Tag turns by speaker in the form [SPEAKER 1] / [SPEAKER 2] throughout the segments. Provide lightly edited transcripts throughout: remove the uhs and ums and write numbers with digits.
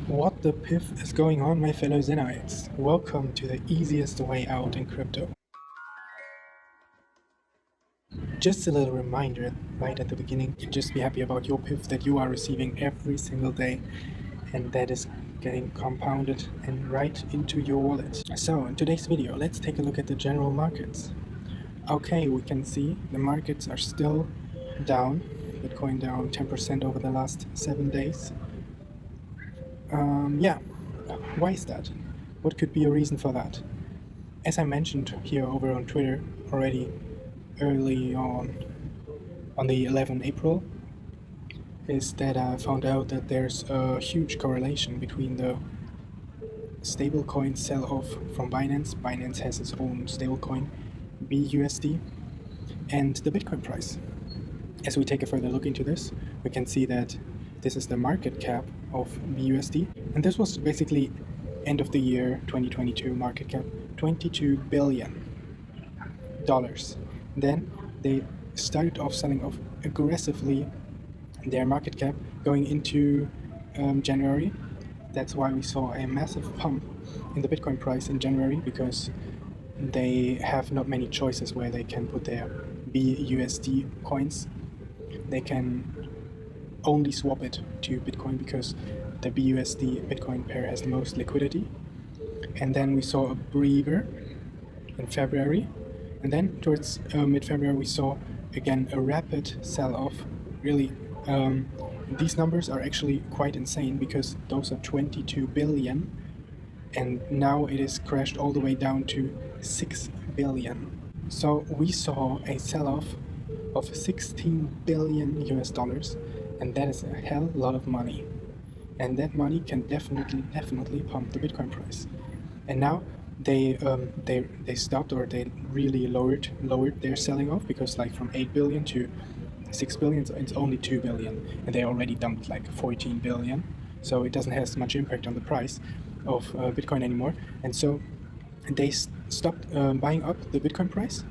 [SPEAKER 1] What the piff is going on, my fellow Zennites? Welcome to the easiest way out in crypto. Just a little reminder right at the beginning, just be happy about your piff that you are receiving every single day, and that is getting compounded and right into your wallet. So in today's video, let's take a look at the general markets. Okay, we can see the markets are still down. Bitcoin down 10% over the last 7 days. Why is that? What could be a reason for that? As I mentioned here over on Twitter already early on the 11th April, is that I found out that there's a huge correlation between the stablecoin sell-off from Binance. Binance has its own stablecoin, BUSD, and the Bitcoin price. As we take a further look into this, we can see that this is the market cap of BUSD, and this was basically end of the year 2022 market cap, $22 billion. Then they started off selling off aggressively their market cap going into January. That's why we saw a massive pump in the Bitcoin price in January, because they have not many choices where they can put their BUSD coins. They can only swap it to Bitcoin because the BUSD Bitcoin pair has the most liquidity. And then we saw a breather in February, and then towards mid-February we saw again a rapid sell-off. Really, these numbers are actually quite insane because those are 22 billion, and now it is crashed all the way down to 6 billion. So we saw a sell-off of 16 billion US dollars, and that is a hell lot of money, and that money can definitely pump the Bitcoin price. And now they stopped, or they really lowered their selling off, because like from 8 billion to 6 billion it's only 2 billion, and they already dumped like 14 billion, so it doesn't have much impact on the price of Bitcoin anymore. And so they stopped buying up the Bitcoin price.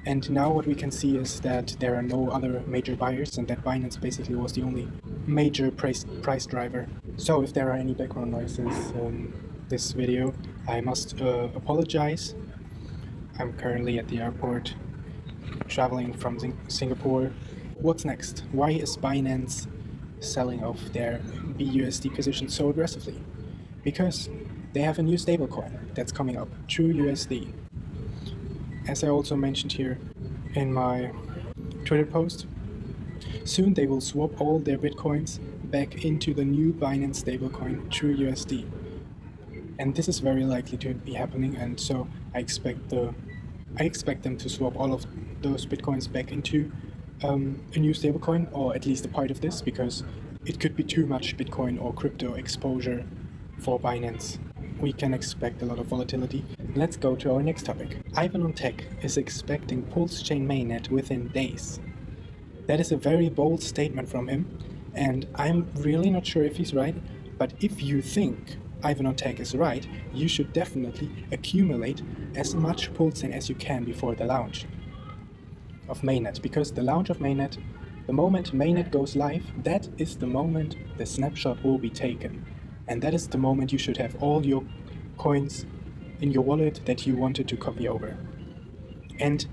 [SPEAKER 1] And now what we can see is that there are no other major buyers, and that Binance basically was the only major price driver. So if there are any background noises in this video, I must apologize. I'm currently at the airport traveling from Singapore. What's next? Why is Binance selling off their BUSD position so aggressively? Because they have a new stablecoin that's coming up, True USD. As I also mentioned here in my Twitter post, soon they will swap all their bitcoins back into the new Binance stablecoin, True USD. And this is very likely to be happening, and so I expect them to swap all of those bitcoins back into a new stablecoin, or at least a part of this, because it could be too much Bitcoin or crypto exposure for Binance. We can expect a lot of volatility. Let's go to our next topic. Ivan on Tech is expecting Pulsechain Mainnet within days. That is a very bold statement from him, and I'm really not sure if he's right, but if you think Ivan on Tech is right, you should definitely accumulate as much Pulsechain as you can before the launch of Mainnet, because the launch of Mainnet, the moment Mainnet goes live, that is the moment the snapshot will be taken. And that is the moment you should have all your coins in your wallet that you wanted to copy over. And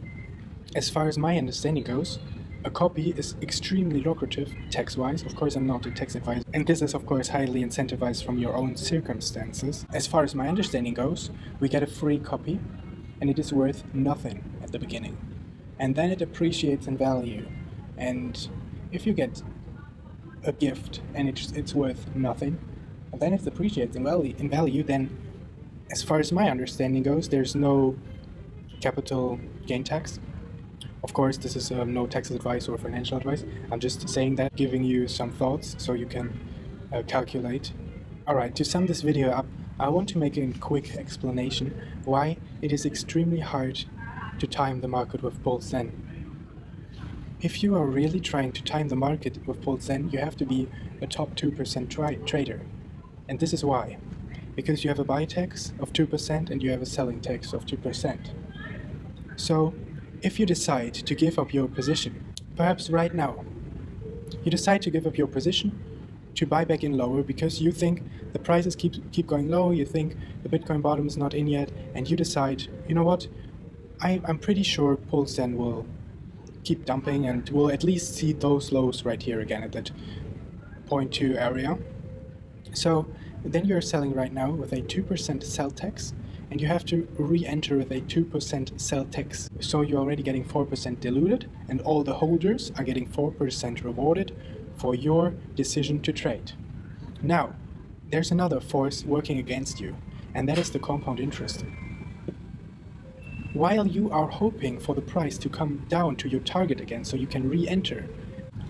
[SPEAKER 1] as far as my understanding goes, a copy is extremely lucrative tax-wise. Of course, I'm not a tax advisor, and this is of course highly incentivized from your own circumstances. As far as my understanding goes, we get a free copy, and it is worth nothing at the beginning. And then it appreciates in value. And if you get a gift and it's worth nothing, and then it appreciates in value, then as far as my understanding goes, there's no capital gain tax. Of course, this is no tax advice or financial advice. I'm just saying that, giving you some thoughts so you can calculate. Alright, to sum this video up, I want to make a quick explanation why it is extremely hard to time the market with Pulsechain. If you are really trying to time the market with Pulsechain, you have to be a top 2% trader. And this is why. Because you have a buy tax of 2% and you have a selling tax of 2%. So, if you decide to give up your position, perhaps right now, you decide to give up your position, to buy back in lower because you think the prices keep going low, you think the Bitcoin bottom is not in yet, and you decide, you know what, I'm pretty sure Pulsechain will keep dumping and we'll at least see those lows right here again at that 0.2 area. So then you're selling right now with a 2% sell tax, and you have to re-enter with a 2% sell tax. So you're already getting 4% diluted, and all the holders are getting 4% rewarded for your decision to trade. Now, there's another force working against you, and that is the compound interest. While you are hoping for the price to come down to your target again so you can re-enter,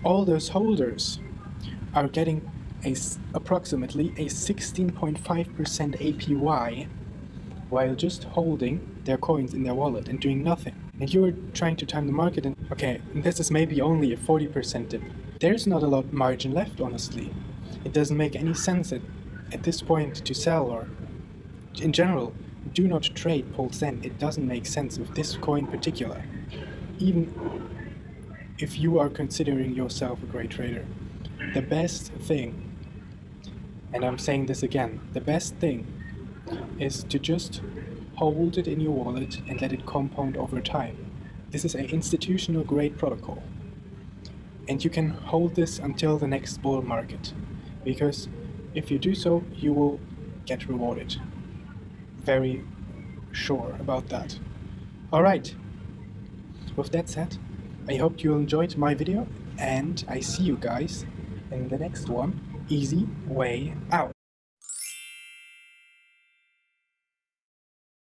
[SPEAKER 1] all those holders are getting approximately a 16.5% APY while just holding their coins in their wallet and doing nothing. And you're trying to time the market, and okay, this is maybe only a 40% dip. There's not a lot of margin left, honestly. It doesn't make any sense at this point to sell, or in general, do not trade Pulsechain. It doesn't make sense with this coin in particular. Even if you are considering yourself a great trader, the best thing, and I'm saying this again, the best thing is to just hold it in your wallet and let it compound over time. This is an institutional grade protocol. And you can hold this until the next bull market, because if you do so, you will get rewarded. Very sure about that. Alright, with that said, I hope you enjoyed my video, and I see you guys in the next one. Easy way out.